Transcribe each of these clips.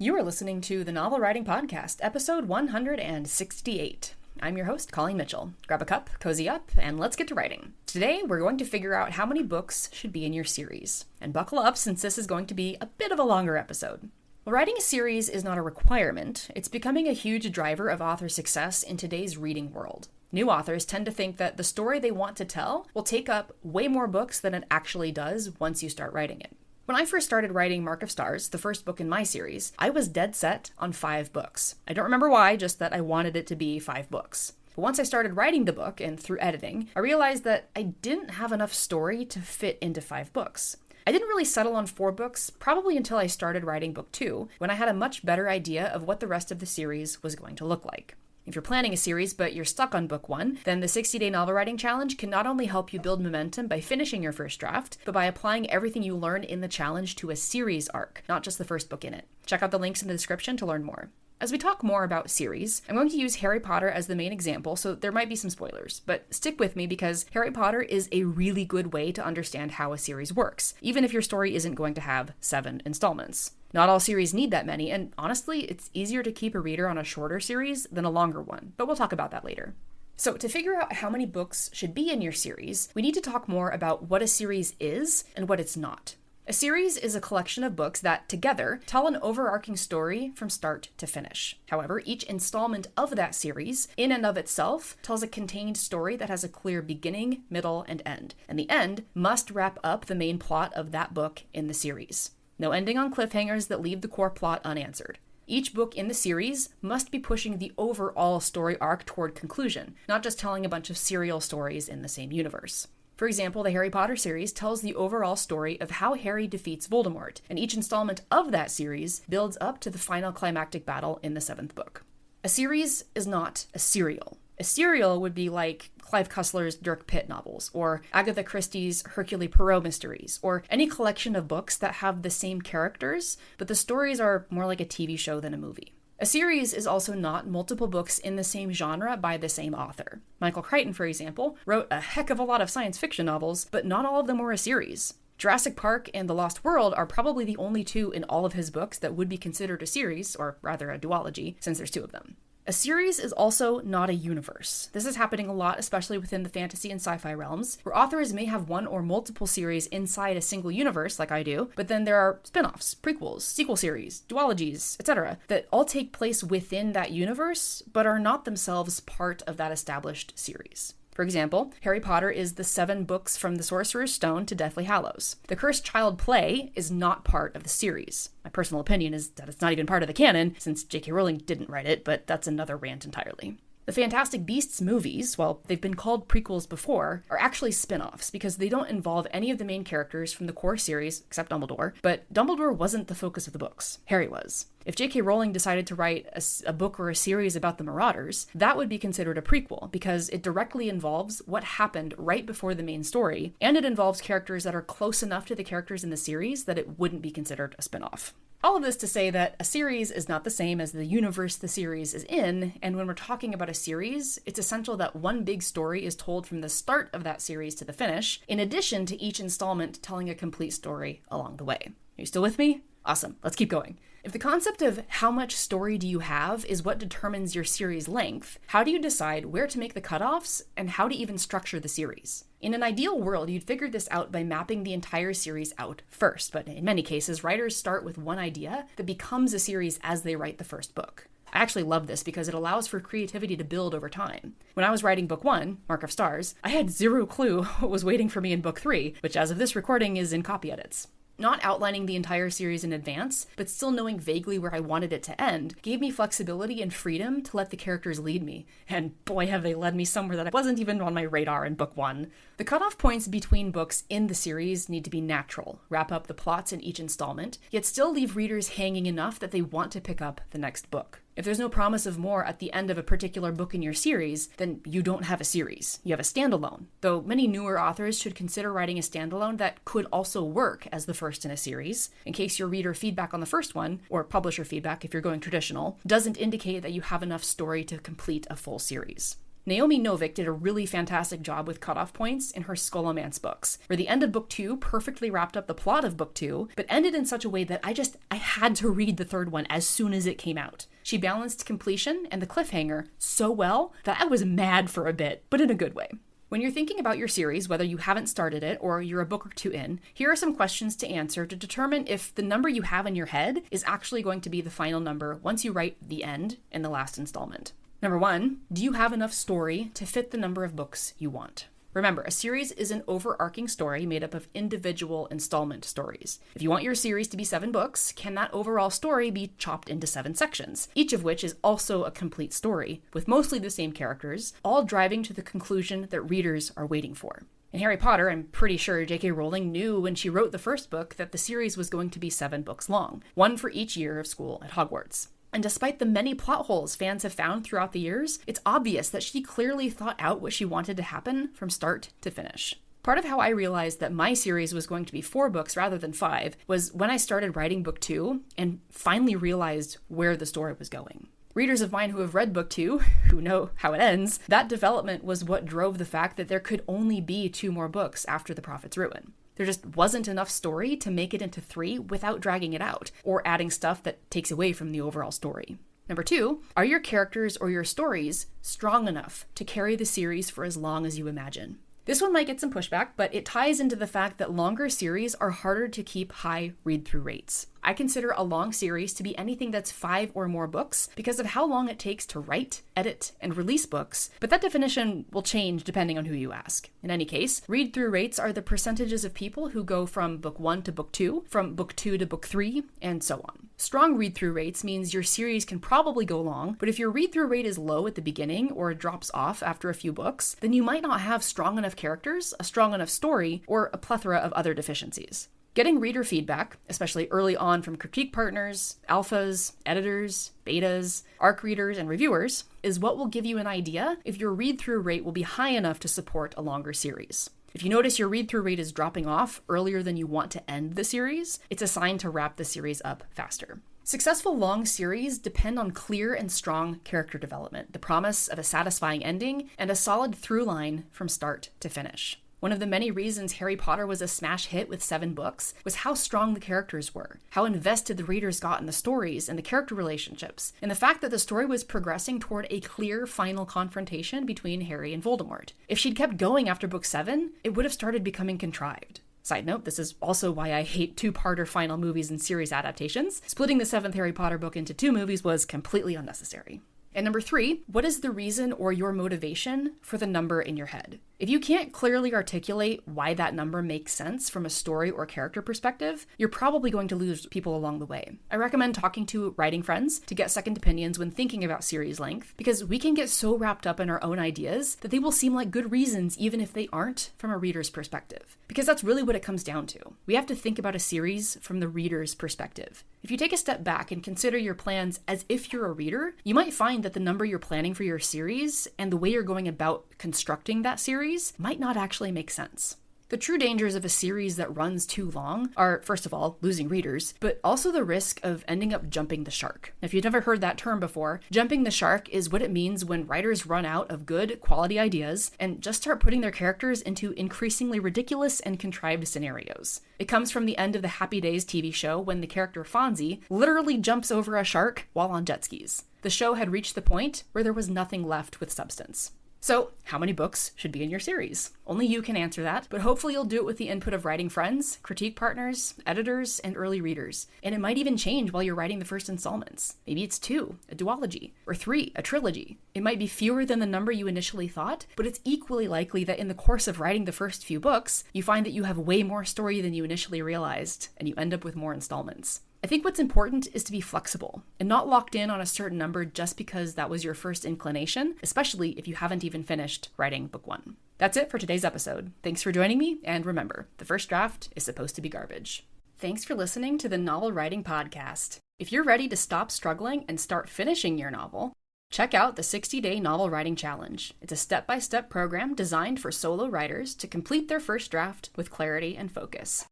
You are listening to the Novel Writing Podcast, episode 168. I'm your host, Colleen Mitchell. Grab a cup, cozy up, and let's get to writing. Today, we're going to figure out how many books should be in your series. And buckle up, since this is going to be a bit of a longer episode. While writing a series is not a requirement, it's becoming a huge driver of author success in today's reading world. New authors tend to think that the story they want to tell will take up way more books than it actually does once you start writing it. When I first started writing Mark of Stars, the first book in my series, I was dead set on 5 books. I don't remember why, just that I wanted it to be 5 books. But once I started writing the book and through editing, I realized that I didn't have enough story to fit into 5 books. I didn't really settle on 4 books, probably until I started writing book 2, when I had a much better idea of what the rest of the series was going to look like. If you're planning a series but you're stuck on book 1, then the 60-day novel writing challenge can not only help you build momentum by finishing your first draft, but by applying everything you learn in the challenge to a series arc, not just the first book in it. Check out the links in the description to learn more. As we talk more about series, I'm going to use Harry Potter as the main example, so there might be some spoilers, but stick with me because Harry Potter is a really good way to understand how a series works, even if your story isn't going to have 7 installments. Not all series need that many, and honestly, it's easier to keep a reader on a shorter series than a longer one, but we'll talk about that later. So to figure out how many books should be in your series, we need to talk more about what a series is and what it's not. A series is a collection of books that, together, tell an overarching story from start to finish. However, each installment of that series, in and of itself, tells a contained story that has a clear beginning, middle, and end. And the end must wrap up the main plot of that book in the series. No ending on cliffhangers that leave the core plot unanswered. Each book in the series must be pushing the overall story arc toward conclusion, not just telling a bunch of serial stories in the same universe. For example, the Harry Potter series tells the overall story of how Harry defeats Voldemort, and each installment of that series builds up to the final climactic battle in the 7th book. A series is not a serial. A serial would be like Clive Cussler's Dirk Pitt novels, or Agatha Christie's Hercule Poirot mysteries, or any collection of books that have the same characters, but the stories are more like a TV show than a movie. A series is also not multiple books in the same genre by the same author. Michael Crichton, for example, wrote a heck of a lot of science fiction novels, but not all of them were a series. Jurassic Park and The Lost World are probably the only 2 in all of his books that would be considered a series, or rather a duology, since there's 2 of them. A series is also not a universe. This is happening a lot, especially within the fantasy and sci-fi realms, where authors may have one or multiple series inside a single universe, like I do, but then there are spin-offs, prequels, sequel series, duologies, etc., that all take place within that universe, but are not themselves part of that established series. For example, Harry Potter is the 7 books from the Sorcerer's Stone to Deathly Hallows. The Cursed Child play is not part of the series. My personal opinion is that it's not even part of the canon, since J.K. Rowling didn't write it, but that's another rant entirely. The Fantastic Beasts movies, while they've been called prequels before, are actually spin-offs because they don't involve any of the main characters from the core series, except Dumbledore, but Dumbledore wasn't the focus of the books. Harry was. If J.K. Rowling decided to write a book or a series about the Marauders, that would be considered a prequel because it directly involves what happened right before the main story, and it involves characters that are close enough to the characters in the series that it wouldn't be considered a spin-off. All of this to say that a series is not the same as the universe the series is in, and when we're talking about a series, it's essential that one big story is told from the start of that series to the finish, in addition to each installment telling a complete story along the way. Are you still with me? Awesome, let's keep going. If the concept of how much story do you have is what determines your series length, how do you decide where to make the cutoffs and how to even structure the series? In an ideal world, you'd figure this out by mapping the entire series out first, but in many cases, writers start with one idea that becomes a series as they write the first book. I actually love this because it allows for creativity to build over time. When I was writing book 1, Mark of Stars, I had zero clue what was waiting for me in book 3, which as of this recording is in copy edits. Not outlining the entire series in advance, but still knowing vaguely where I wanted it to end, gave me flexibility and freedom to let the characters lead me. And boy, have they led me somewhere that wasn't even on my radar in book 1. The cutoff points between books in the series need to be natural, wrap up the plots in each installment, yet still leave readers hanging enough that they want to pick up the next book. If there's no promise of more at the end of a particular book in your series, then you don't have a series. You have a standalone. Though many newer authors should consider writing a standalone that could also work as the first in a series, in case your reader feedback on the first one, or publisher feedback if you're going traditional, doesn't indicate that you have enough story to complete a full series. Naomi Novik did a really fantastic job with cutoff points in her Scholomance books, where the end of book 2 perfectly wrapped up the plot of book 2, but ended in such a way that I had to read the third one as soon as it came out. She balanced completion and the cliffhanger so well that I was mad for a bit, but in a good way. When you're thinking about your series, whether you haven't started it or you're a book or two in, here are some questions to answer to determine if the number you have in your head is actually going to be the final number once you write the end in the last installment. Number 1, do you have enough story to fit the number of books you want? Remember, a series is an overarching story made up of individual installment stories. If you want your series to be 7 books, can that overall story be chopped into 7 sections, each of which is also a complete story, with mostly the same characters, all driving to the conclusion that readers are waiting for? In Harry Potter, I'm pretty sure J.K. Rowling knew when she wrote the first book that the series was going to be 7 books long, one for each year of school at Hogwarts. And despite the many plot holes fans have found throughout the years, it's obvious that she clearly thought out what she wanted to happen from start to finish. Part of how I realized that my series was going to be 4 books rather than 5 was when I started writing book 2 and finally realized where the story was going. Readers of mine who have read book 2, who know how it ends, that development was what drove the fact that there could only be 2 more books after the Prophet's Ruin. There just wasn't enough story to make it into 3 without dragging it out, or adding stuff that takes away from the overall story. Number 2, are your characters or your stories strong enough to carry the series for as long as you imagine? This one might get some pushback, but it ties into the fact that longer series are harder to keep high read-through rates. I consider a long series to be anything that's 5 or more books because of how long it takes to write, edit, and release books, but that definition will change depending on who you ask. In any case, read-through rates are the percentages of people who go from book 1 to book 2, from book 2 to book 3, and so on. Strong read-through rates means your series can probably go long, but if your read-through rate is low at the beginning or drops off after a few books, then you might not have strong enough characters, a strong enough story, or a plethora of other deficiencies. Getting reader feedback, especially early on from critique partners, alphas, editors, betas, ARC readers, and reviewers, is what will give you an idea if your read-through rate will be high enough to support a longer series. If you notice your read-through rate is dropping off earlier than you want to end the series, it's a sign to wrap the series up faster. Successful long series depend on clear and strong character development, the promise of a satisfying ending, and a solid through line from start to finish. One of the many reasons Harry Potter was a smash hit with 7 books was how strong the characters were, how invested the readers got in the stories and the character relationships, and the fact that the story was progressing toward a clear final confrontation between Harry and Voldemort. If she'd kept going after book 7, it would have started becoming contrived. Side note, this is also why I hate 2-parter final movies and series adaptations. Splitting the 7th Harry Potter book into 2 movies was completely unnecessary. And number 3, what is the reason or your motivation for the number in your head? If you can't clearly articulate why that number makes sense from a story or character perspective, you're probably going to lose people along the way. I recommend talking to writing friends to get second opinions when thinking about series length, because we can get so wrapped up in our own ideas that they will seem like good reasons even if they aren't from a reader's perspective. Because that's really what it comes down to. We have to think about a series from the reader's perspective. If you take a step back and consider your plans as if you're a reader, you might find that the number you're planning for your series and the way you're going about constructing that series might not actually make sense. The true dangers of a series that runs too long are, first of all, losing readers, but also the risk of ending up jumping the shark. If you've never heard that term before, jumping the shark is what it means when writers run out of good, quality ideas and just start putting their characters into increasingly ridiculous and contrived scenarios. It comes from the end of the Happy Days TV show when the character Fonzie literally jumps over a shark while on jet skis. The show had reached the point where there was nothing left with substance. So, how many books should be in your series? Only you can answer that, but hopefully you'll do it with the input of writing friends, critique partners, editors, and early readers. And it might even change while you're writing the first installments. Maybe it's 2, a duology, or 3, a trilogy. It might be fewer than the number you initially thought, but it's equally likely that in the course of writing the first few books, you find that you have way more story than you initially realized, and you end up with more installments. I think what's important is to be flexible and not locked in on a certain number just because that was your first inclination, especially if you haven't even finished writing book 1. That's it for today's episode. Thanks for joining me, and remember, the first draft is supposed to be garbage. Thanks for listening to the Novel Writing Podcast. If you're ready to stop struggling and start finishing your novel, check out the 60-Day Novel Writing Challenge. It's a step-by-step program designed for solo writers to complete their first draft with clarity and focus.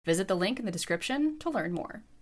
Visit the link in the description to learn more.